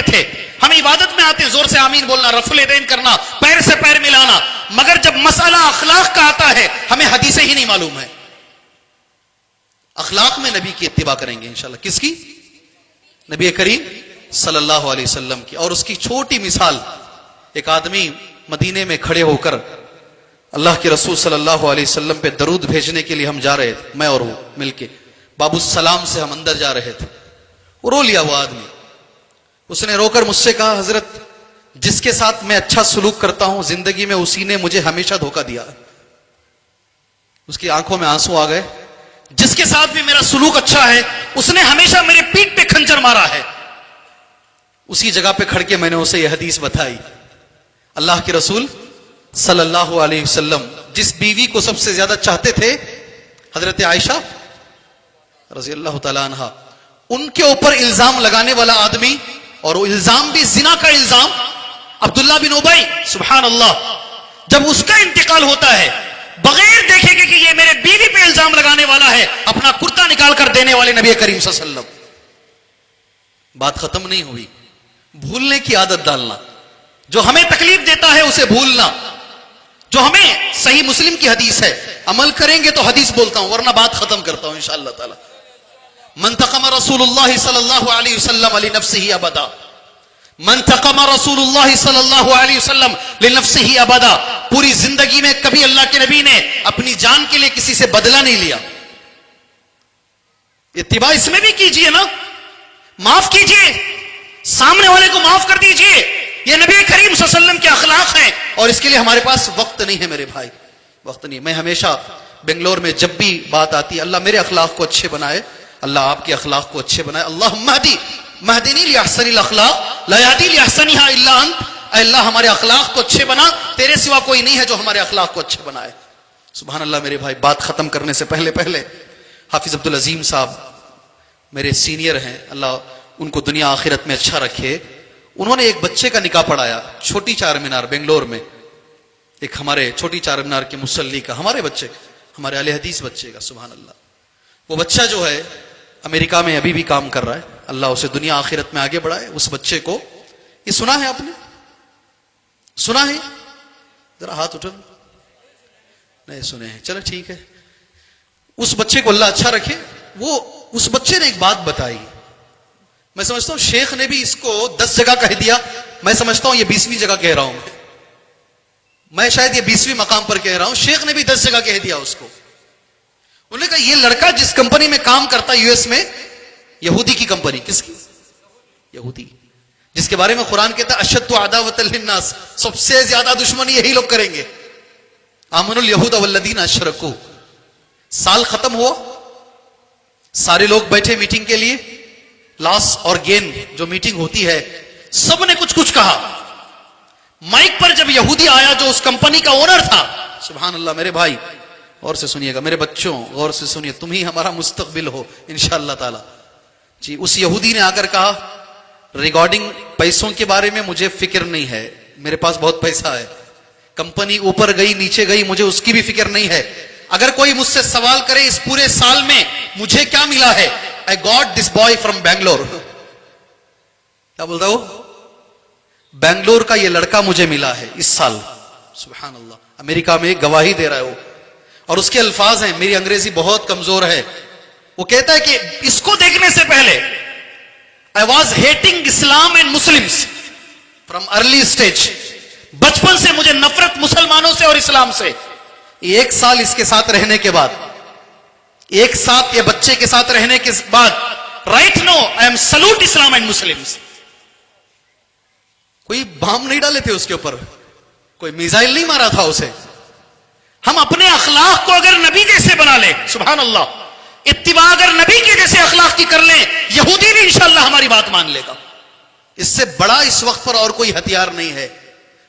کے تھے. ہم عبادت میں آتے زور سے آمین بولنا, رفع الیدین کرنا, پیر سے پیر ملانا, مگر جب مسئلہ اخلاق کا آتا ہے ہمیں حدیثیں ہی نہیں معلوم ہے. اخلاق میں نبی کی اتباع کریں گے انشاءاللہ. کس کی؟ نبی کریم صلی اللہ علیہ وسلم کی. اور اس کی چھوٹی مثال, ایک آدمی مدینے میں کھڑے ہو کر اللہ کے رسول صلی اللہ علیہ وسلم پہ درود بھیجنے کے لیے ہم جا رہے تھے, میں اور وہ مل کے باب السلام سے ہم اندر جا رہے تھے. وہ رو لیا وہ آدمی. اس نے رو کر مجھ سے کہا, حضرت جس کے ساتھ میں اچھا سلوک کرتا ہوں زندگی میں اسی نے مجھے ہمیشہ دھوکہ دیا. اس کی آنکھوں میں آنسو آ گئے. جس کے ساتھ بھی میرا سلوک اچھا ہے اس نے ہمیشہ میرے پیٹ پہ کھنجر مارا ہے. اسی جگہ پہ کھڑ کے میں نے اسے یہ حدیث بتائی. اللہ کے رسول صلی اللہ علیہ وسلم جس بیوی کو سب سے زیادہ چاہتے تھے, حضرت عائشہ رضی اللہ تعالیٰ عنہ, ان کے اوپر الزام لگانے والا آدمی, اور وہ الزام بھی زنا کا الزام, عبداللہ بن ابی, سبحان اللہ, جب اس کا انتقال ہوتا ہے بغیر دیکھے کہ یہ میرے بیوی پہ الزام لگانے والا ہے, اپنا کرتا نکال کر دینے والے نبی کریم صلی اللہ علیہ وسلم. بات ختم نہیں ہوئی. بھولنے کی عادت ڈالنا, جو ہمیں تکلیف دیتا ہے اسے بھولنا, جو ہمیں صحیح مسلم کی حدیث ہے, عمل کریں گے تو حدیث بولتا ہوں ورنہ بات ختم کرتا ہوں انشاءاللہ تعالی. من تقم رسول اللہ صلی اللہ علیہ وسلم لنفسه ابدا, من تقم رسول اللہ صلی اللہ علیہ وسلم لنفسه ابدا. پوری زندگی میں کبھی اللہ کے نبی نے اپنی جان کے لیے کسی سے بدلہ نہیں لیا. اتباع اس میں بھی کیجئے نا, معاف کیجئے, سامنے والے کو معاف کر دیجئے. یہ نبی کریم صلی اللہ علیہ وسلم کے اخلاق ہیں, اور اس کے لیے ہمارے پاس وقت نہیں ہے میرے بھائی, وقت نہیں. میں ہمیشہ بنگلور میں جب بھی بات آتی ہے, اللہ میرے اخلاق کو اچھے بنائے, اللہ آپ کے اخلاق کو اچھے بنائے. اللہم اہدی مہدنی لاحسن الاخلاق لا یہدی لاحسنھا الا انت. اے اللہ ہمارے اخلاق کو اچھے بنا, تیرے سوا کوئی نہیں ہے جو ہمارے اخلاق کو اچھے بنائے. سبحان اللہ میرے بھائی. بات ختم کرنے سے پہلے حافظ عبدالعظیم صاحب میرے سینئر ہیں, اللہ ان کو دنیا آخرت میں اچھا رکھے. انہوں نے ایک بچے کا نکاح پڑھایا چھوٹی چار مینار بنگلور میں, ایک ہمارے چھوٹی چار مینار کے مصلی کا, ہمارے بچے, ہمارے اہل حدیث بچے کا. سبحان اللہ. وہ بچہ جو ہے امریکہ میں ابھی بھی کام کر رہا ہے, اللہ اسے دنیا آخرت میں آگے بڑھائے. اس بچے کو, یہ سنا ہے آپ نے, سنا ہے؟ ذرا ہاتھ اٹھا. نہیں سنے ہیں, چلو ٹھیک ہے. اس بچے کو اللہ اچھا رکھے. وہ اس بچے نے ایک بات بتائی, میں سمجھتا ہوں شیخ نے بھی اس کو 10 جگہ کہہ دیا, میں سمجھتا ہوں یہ 20ویں جگہ کہہ رہا ہوں, میں شاید یہ 20ویں مقام پر کہہ رہا ہوں. شیخ نے بھی 10 جگہ کہہ دیا اس کو. انہوں نے کہا یہ لڑکا جس کمپنی میں کام کرتا ہے US میں, یہودی کی کمپنی. کس کی؟ یہودی, جس کے بارے میں قرآن کہتا ہے اشد عداوۃ للناس, سب سے زیادہ دشمنی یہی لوگ کریں گے. آمنوا الیہود والذین اشرکوا. سال ختم ہوا, سارے لوگ بیٹھے میٹنگ کے لیے, لاس اور گین جو میٹنگ ہوتی ہے, سب نے کچھ کہا. مائک پر جب یہودی آیا جو اس کمپنی کا اونر تھا, سبحان اللہ میرے بھائی غور سے سنیے گا, میرے بچوں غور سے سنیے, تم ہی ہمارا مستقبل ہو انشاءاللہ تعالی. جی, اس یہودی نے آ کر کہا ریگارڈنگ پیسوں کے بارے میں مجھے فکر نہیں ہے, میرے پاس بہت پیسہ ہے, کمپنی اوپر گئی نیچے گئی مجھے اس کی بھی فکر نہیں ہے. اگر کوئی مجھ سے سوال کرے اس پورے سال میں مجھے کیا ملا ہے, I got this boy from Bangalore. کیا بولتا وہ, بنگلور کا یہ لڑکا مجھے ملا ہے اس سال. سبحان اللہ. امریکہ میں گواہی دے رہا ہے وہ, اور اس کے الفاظ ہیں, میری انگریزی بہت کمزور ہے, وہ کہتا ہے کہ اس کو دیکھنے سے پہلے I was hating Islam and Muslims from early stage. بچپن سے مجھے نفرت مسلمانوں سے اور اسلام سے. 1 سال اس کے ساتھ رہنے کے بعد, 1 ساتھ یہ بچے کے ساتھ رہنے کے بعد, right now I am salute Islam and Muslims. کوئی بام نہیں ڈالے تھے اس کے اوپر, کوئی میزائل نہیں مارا تھا اسے. ہم اپنے اخلاق کو اگر نبی جیسے بنا لیں, سبحان اللہ, اتباع اگر نبی کے جیسے اخلاق کی کر لیں, یہودی بھی انشاءاللہ ہماری بات مان لے گا. اس سے بڑا اس وقت پر اور کوئی ہتھیار نہیں ہے.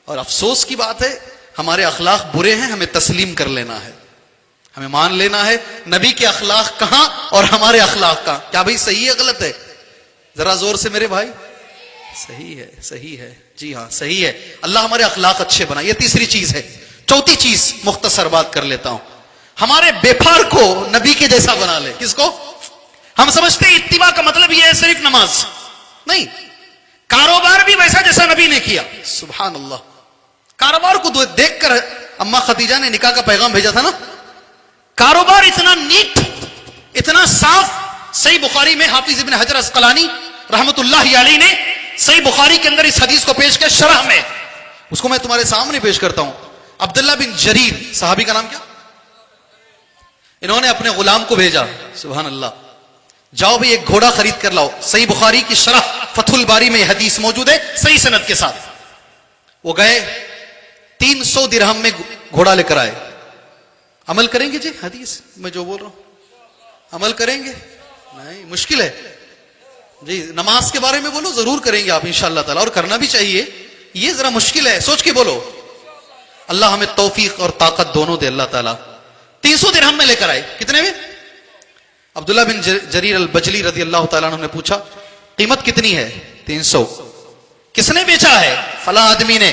اور افسوس کی بات ہے ہمارے اخلاق برے ہیں, ہمیں تسلیم کر لینا ہے, ہمیں مان لینا ہے نبی کے اخلاق کہاں اور ہمارے اخلاق کہاں. کیا بھائی صحیح ہے غلط ہے؟ ذرا زور سے میرے بھائی. صحیح ہے, صحیح ہے, جی ہاں صحیح ہے. اللہ ہمارے اخلاق اچھے بنائے. یہ تیسری چیز ہے. چوتھی چیز مختصر بات کر لیتا ہوں, ہمارے بیپار کو نبی کے جیسا بنا لے. کس کو؟ ہم سمجھتے ہیں اتباع کا مطلب یہ ہے صرف نماز نہیں, کاروبار نبی نے کیا. سبحان اللہ. کاروبار کو دیکھ کر اما خدیجہ نے نکاح کا پیغام بھیجا تھا نا. کاروبار اتنا نیٹ, اتنا صاف. صحیح بخاری میں حافظ ابن حجر اسقلانی رحمت اللہ علیہ نے صحیح بخاری کے اندر اس حدیث کو پیش کیا شرح میں. اس کو میں تمہارے سامنے پیش کرتا ہوں. عبداللہ بن جریر صحابی کا نام کیا, انہوں نے اپنے غلام کو بھیجا. سبحان اللہ. جاؤ بھی ایک گھوڑا خرید کر لاؤ. صحیح بخاری کی شرح فتح الباری میں حدیث موجود ہے صحیح سند کے ساتھ. وہ گئے 300 درہم میں گھوڑا لے کر آئے. عمل کریں گے جی حدیث میں جو بول رہا ہوں, عمل کریں گے؟ نہیں, مشکل ہے جی. نماز کے بارے میں بولو, ضرور کریں گے آپ انشاءاللہ تعالی, اور کرنا بھی چاہیے. یہ ذرا مشکل ہے, سوچ کے بولو. اللہ ہمیں توفیق اور طاقت دونوں دے اللہ تعالی. 300 درہم میں لے کر آئے. کتنے میں؟ عبداللہ بن جریر البجلی رضی اللہ تعالیٰ عنہ نے پوچھا قیمت کتنی ہے؟ 300. کس نے بیچا ہے؟ فلاں آدمی نے.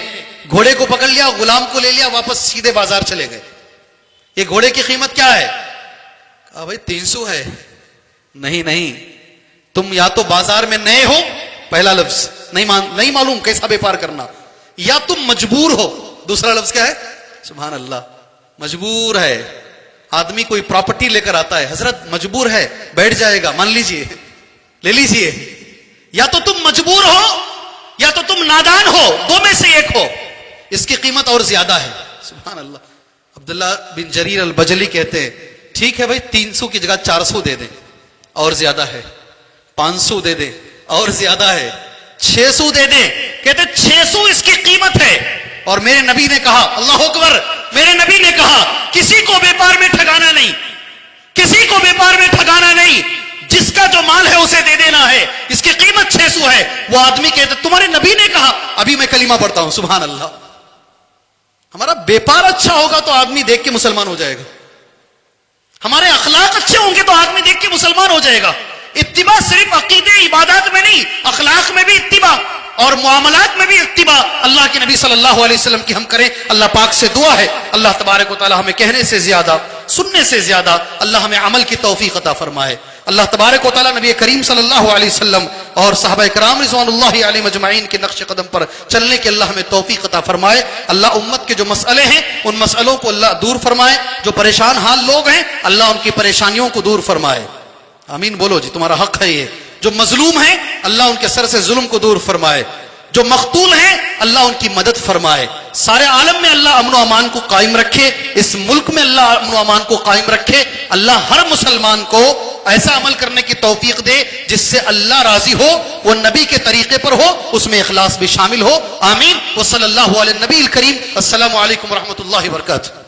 گھوڑے کو پکڑ لیا, غلام کو لے لیا, واپس سیدھے بازار چلے گئے. یہ گھوڑے کی قیمت کیا ہے؟ کہا بھائی 300 ہے. نہیں, تم یا تو بازار میں نئے ہو, پہلا لفظ نہیں معلوم کیسا بیپار کرنا, یا تم مجبور ہو. دوسرا لفظ کیا ہے؟ سبحان اللہ. مجبور ہے. آدمی کوئی پراپرٹی لے کر آتا ہے, حضرت مجبور ہے, بیٹھ جائے گا, مان لیجئے, لے لیجئے. یا تو تم مجبور ہو یا تو تم نادان ہو, دو میں سے ایک ہو. اس کی قیمت اور زیادہ ہے. سبحان اللہ. عبداللہ بن جریر البجلی کہتے ہیں ٹھیک ہے بھائی 300 کی جگہ 400 دے دیں, اور زیادہ ہے. 500 دے دیں, اور زیادہ ہے. 600 دے دیں. کہتے 600 اس کی قیمت ہے. اور میرے نبی نے کہا, اللہ اکبر, میرے نبی نے کہا کسی کو بیپار میں ٹھگانا نہیں, کسی کو بیپار میں ٹھگانا نہیں. جس کا جو مال ہے اسے دے دینا ہے. اس کی قیمت 600 ہے. وہ آدمی کہتے تمہارے نبی نے کہا, ابھی میں کلمہ پڑھتا ہوں. سبحان اللہ. ہمارا بیپار اچھا ہوگا تو آدمی دیکھ کے مسلمان ہو جائے گا. ہمارے اخلاق اچھے ہوں گے تو آدمی دیکھ کے مسلمان ہو جائے گا. اتباع صرف عقیدے عبادات میں نہیں, اخلاق میں بھی اتباع اور معاملات میں بھی اتباع اللہ کے نبی صلی اللہ علیہ وسلم کی ہم کریں. اللہ پاک سے دعا ہے اللہ تبارک و تعالی ہمیں کہنے سے زیادہ, سننے سے زیادہ اللہ ہمیں عمل کی توفیق عطا فرمائے. اللہ تبارک و تعالی نبی کریم صلی اللہ علیہ وسلم اور صحابہ کرام رضوان اللہ علیہ مجمعین کے نقش قدم پر چلنے کے اللہ ہمیں توفیق عطا فرمائے. اللہ امت کے جو مسئلے ہیں ان مسئلوں کو اللہ دور فرمائے. جو پریشان حال لوگ ہیں اللہ ان کی پریشانیوں کو دور فرمائے. آمین بولو جی, تمہارا حق ہے یہ. جو مظلوم ہیں اللہ ان کے سر سے ظلم کو دور فرمائے. جو مقتول ہیں اللہ ان کی مدد فرمائے. سارے عالم میں اللہ امن و امان کو قائم رکھے. اس ملک میں اللہ امن و امان کو قائم رکھے. اللہ ہر مسلمان کو ایسا عمل کرنے کی توفیق دے جس سے اللہ راضی ہو, وہ نبی کے طریقے پر ہو, اس میں اخلاص بھی شامل ہو. آمین. وصلی اللہ علی النبی الکریم. السلام علیکم ورحمۃ اللہ وبرکاتہ.